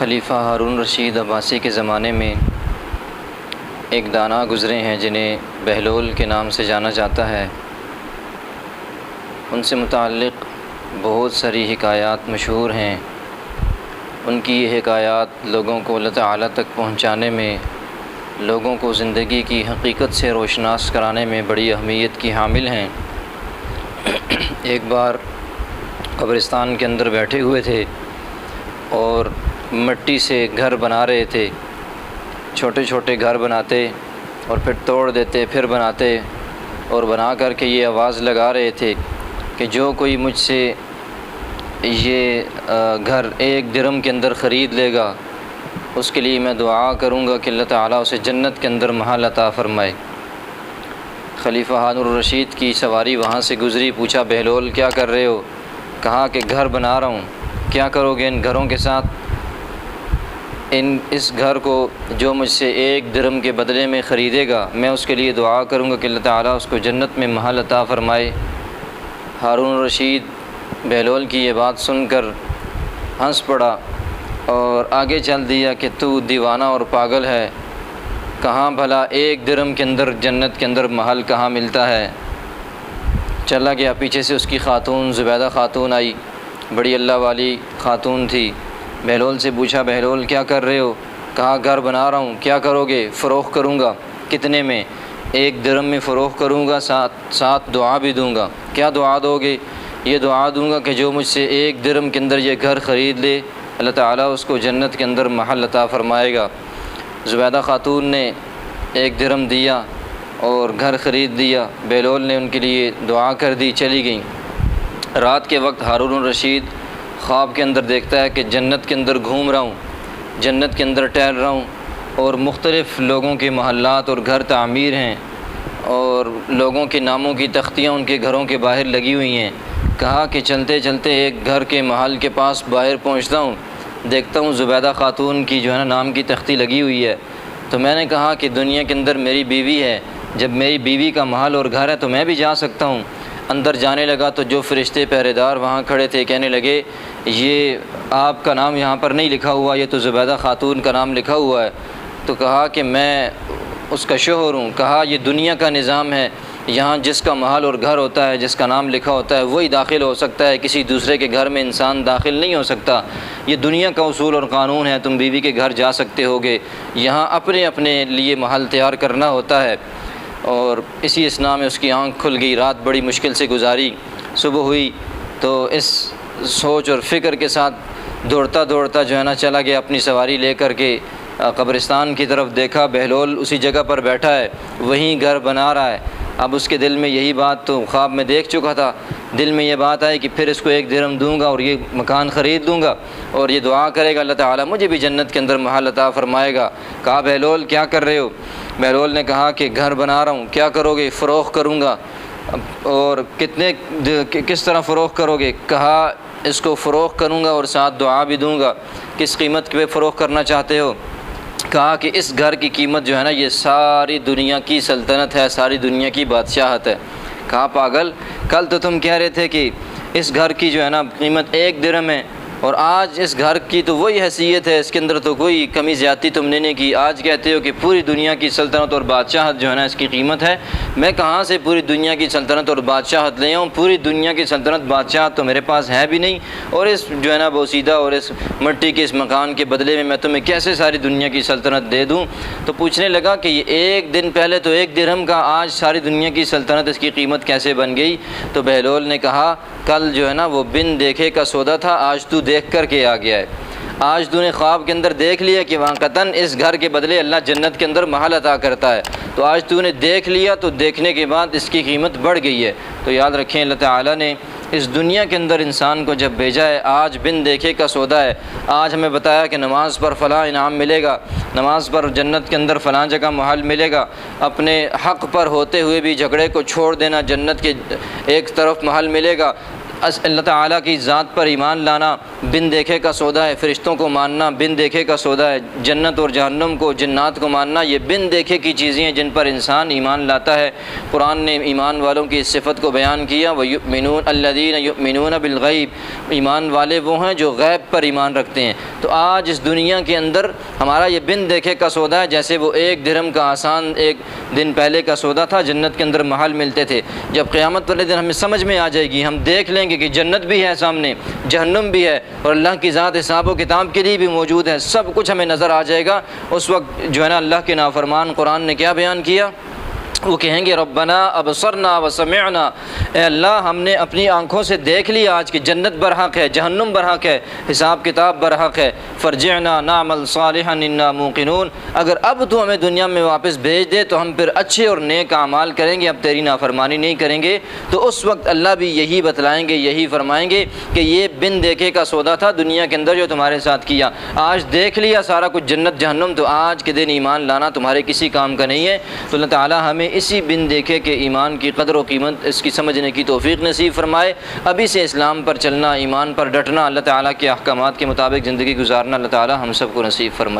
خلیفہ ہارون رشید عباسی کے زمانے میں ایک دانا گزرے ہیں جنہیں بہلول کے نام سے جانا جاتا ہے۔ ان سے متعلق بہت ساری حکایات مشہور ہیں۔ ان کی یہ حکایات لوگوں کو اللہ تعالیٰ تک پہنچانے میں، لوگوں کو زندگی کی حقیقت سے روشناس کرانے میں بڑی اہمیت کی حامل ہیں۔ ایک بار قبرستان کے اندر بیٹھے ہوئے تھے اور مٹی سے گھر بنا رہے تھے۔ چھوٹے چھوٹے گھر بناتے اور پھر توڑ دیتے، پھر بناتے، اور بنا کر کے یہ آواز لگا رہے تھے کہ جو کوئی مجھ سے یہ گھر 1 درہم کے اندر خرید لے گا، اس کے لیے میں دعا کروں گا کہ اللہ تعالیٰ اسے جنت کے اندر محل عطا فرمائے۔ خلیفہ ہارون الرشید کی سواری وہاں سے گزری، پوچھا بہلول کیا کر رہے ہو؟ کہا کہ گھر بنا رہا ہوں۔ کیا کرو گے ان گھروں کے ساتھ؟ اس گھر کو جو مجھ سے 1 درہم کے بدلے میں خریدے گا، میں اس کے لیے دعا کروں گا کہ اللہ تعالیٰ اس کو جنت میں محل عطا فرمائے۔ ہارون الرشید بہلول کی یہ بات سن کر ہنس پڑا اور آگے چل دیا کہ تو دیوانہ اور پاگل ہے، کہاں بھلا 1 درہم کے اندر جنت کے اندر محل کہاں ملتا ہے۔ چلا گیا، پیچھے سے اس کی خاتون زبیدہ خاتون آئی، بڑی اللہ والی خاتون تھی۔ بہلول سے پوچھا بہلول کیا کر رہے ہو؟ کہا گھر بنا رہا ہوں۔ کیا کرو گے؟ فروخت کروں گا۔ کتنے میں؟ 1 درہم میں فروخت کروں گا، ساتھ دعا بھی دوں گا۔ کیا دعا دو گے؟ یہ دعا دوں گا کہ جو مجھ سے 1 درہم کے اندر یہ گھر خرید لے، اللہ تعالیٰ اس کو جنت کے اندر محل عطا فرمائے گا۔ زبیدہ خاتون نے 1 درہم دیا اور گھر خرید دیا۔ بہلول نے ان کے لیے دعا کر دی، چلی گئیں۔ رات کے وقت ہارون الرشید خواب کے اندر دیکھتا ہے کہ جنت کے اندر گھوم رہا ہوں، جنت کے اندر ٹہل رہا ہوں، اور مختلف لوگوں کے محلات اور گھر تعمیر ہیں، اور لوگوں کے ناموں کی تختیاں ان کے گھروں کے باہر لگی ہوئی ہیں۔ کہا کہ چلتے چلتے ایک گھر کے محل کے پاس باہر پہنچتا ہوں، دیکھتا ہوں زبیدہ خاتون کی جو ہے نا نام کی تختی لگی ہوئی ہے۔ تو میں نے کہا کہ دنیا کے اندر میری بیوی ہے، جب میری بیوی کا محل اور گھر ہے تو میں بھی جا سکتا ہوں۔ اندر جانے لگا تو جو فرشتے پہرے دار وہاں کھڑے تھے کہنے لگے یہ آپ کا نام یہاں پر نہیں لکھا ہوا، یہ تو زبیدہ خاتون کا نام لکھا ہوا ہے۔ تو کہا کہ میں اس کا شوہر ہوں۔ کہا یہ دنیا کا نظام ہے، یہاں جس کا محل اور گھر ہوتا ہے، جس کا نام لکھا ہوتا ہے وہی داخل ہو سکتا ہے، کسی دوسرے کے گھر میں انسان داخل نہیں ہو سکتا۔ یہ دنیا کا اصول اور قانون ہے، تم بیوی کے گھر جا سکتے ہوگے، یہاں اپنے اپنے لیے محل تیار کرنا ہوتا ہے۔ اور اسی اثناء میں اس کی آنکھ کھل گئی، رات بڑی مشکل سے گزاری۔ صبح ہوئی تو اس سوچ اور فکر کے ساتھ دوڑتا دوڑتا جو ہے نا چلا گیا اپنی سواری لے کر کے قبرستان کی طرف۔ دیکھا بہلول اسی جگہ پر بیٹھا ہے، وہیں گھر بنا رہا ہے۔ اب اس کے دل میں یہی بات تو خواب میں دیکھ چکا تھا، دل میں یہ بات آئی کہ پھر اس کو 1 درہم دوں گا اور یہ مکان خرید لوں گا، اور یہ دعا کرے گا اللہ تعالیٰ مجھے بھی جنت کے اندر محل عطا فرمائے گا۔ کہا بہلول کیا کر رہے ہو؟ بہلول نے کہا کہ گھر بنا رہا ہوں۔ کیا کرو گے؟ فروخت کروں گا۔ اور کس طرح فروخت کرو گے؟ کہا اس کو فروخت کروں گا اور ساتھ دعا بھی دوں گا۔ کس قیمت پہ فروخت کرنا چاہتے ہو؟ کہا کہ اس گھر کی قیمت جو ہے نا یہ ساری دنیا کی سلطنت ہے، ساری دنیا کی بادشاہت ہے۔ کہا پاگل، کل تو تم کہہ رہے تھے کہ اس گھر کی جو ہے نا قیمت 1 درہم ہے، اور آج اس گھر کی تو وہی حیثیت ہے، اس کے اندر تو کوئی کمی زیادتی تم نے نہیں کی۔ آج کہتے ہو کہ پوری دنیا کی سلطنت اور بادشاہت جو ہے نا اس کی قیمت ہے۔ میں کہاں سے پوری دنیا کی سلطنت اور بادشاہت لے آؤں؟ پوری دنیا کی سلطنت بادشاہت تو میرے پاس ہے بھی نہیں، اور اس جو ہے نا بوسیدہ اور اس مٹی کے اس مکان کے بدلے میں تمہیں کیسے ساری دنیا کی سلطنت دے دوں؟ تو پوچھنے لگا کہ یہ 1 دن پہلے تو 1 درہم کا، آج ساری دنیا کی سلطنت اس کی قیمت کیسے بن گئی؟ تو بہلول نے کہا کل جو ہے نا وہ بن دیکھے کا سودا تھا، آج تو دیکھ کر کے آ گیا ہے۔ آج تو نے خواب کے اندر دیکھ لیا کہ وہاں قطن اس گھر کے بدلے اللہ جنت کے اندر محل عطا کرتا ہے، تو آج تو نے دیکھ لیا، تو دیکھنے کے بعد اس کی قیمت بڑھ گئی ہے۔ تو یاد رکھیں اللہ تعالیٰ نے اس دنیا کے اندر انسان کو جب بھیجا ہے، آج بن دیکھے کا سودا ہے۔ آج ہمیں بتایا کہ نماز پر فلاں انعام ملے گا، نماز پر جنت کے اندر فلاں جگہ محل ملے گا، اپنے حق پر ہوتے ہوئے بھی جھگڑے کو چھوڑ دینا، جنت کے ایک طرف محل ملے گا، اللہ تعالیٰ کی ذات پر ایمان لانا بن دیکھے کا سودا ہے، فرشتوں کو ماننا بن دیکھے کا سودا ہے، جنت اور جہنم کو، جنات کو ماننا یہ بن دیکھے کی چیزیں ہیں جن پر انسان ایمان لاتا ہے۔ قرآن نے ایمان والوں کی اس صفت کو بیان کیا، وَيُؤْمِنُونَ الَّذِينَ يُؤْمِنُونَ بِالْغَيْبِ، ایمان والے وہ ہیں جو غیب پر ایمان رکھتے ہیں۔ تو آج اس دنیا کے اندر ہمارا یہ بن دیکھے کا سودا ہے، جیسے وہ 1 درہم کا آسان 1 دن پہلے کا سودا تھا، جنت کے اندر محل ملتے تھے۔ جب قیامت والے دن ہمیں سمجھ میں آ جائے گی، ہم دیکھ لیں گے کہ جنت بھی ہے سامنے، جہنم بھی ہے، اور اللہ کی ذات حساب و کتاب کے لیے بھی موجود ہے، سب کچھ ہمیں نظر آ جائے گا۔ اس وقت جو ہے نا اللہ کے نافرمان قرآن نے کیا بیان کیا؟ وہ کہیں گے ربنا ابصرنا وسمعنا، اے اللہ ہم نے اپنی آنکھوں سے دیکھ لیا آج کہ جنت برحق ہے، جہنم برحق ہے، حساب کتاب برحق ہے، فرجعنا نعمل صالحا انا موقنون، اگر اب تو ہمیں دنیا میں واپس بھیج دے تو ہم پھر اچھے اور نیک اعمال کریں گے، اب تیری نافرمانی نہیں کریں گے۔ تو اس وقت اللہ بھی یہی بتلائیں گے، یہی فرمائیں گے کہ یہ بن دیکھے کا سودا تھا دنیا کے اندر جو تمہارے ساتھ کیا، آج دیکھ لیا سارا کچھ جنت جہنم، تو آج کے دن ایمان لانا تمہارے کسی کام کا نہیں ہے۔ تو اللہ تعالیٰ ہمیں اسی بن دیکھے کے ایمان کی قدر و قیمت اس کی سمجھنے کی توفیق نصیب فرمائے۔ ابھی سے اسلام پر چلنا، ایمان پر ڈٹنا، اللہ تعالیٰ کے احکامات کے مطابق زندگی گزارنا اللہ تعالیٰ ہم سب کو نصیب فرمائے۔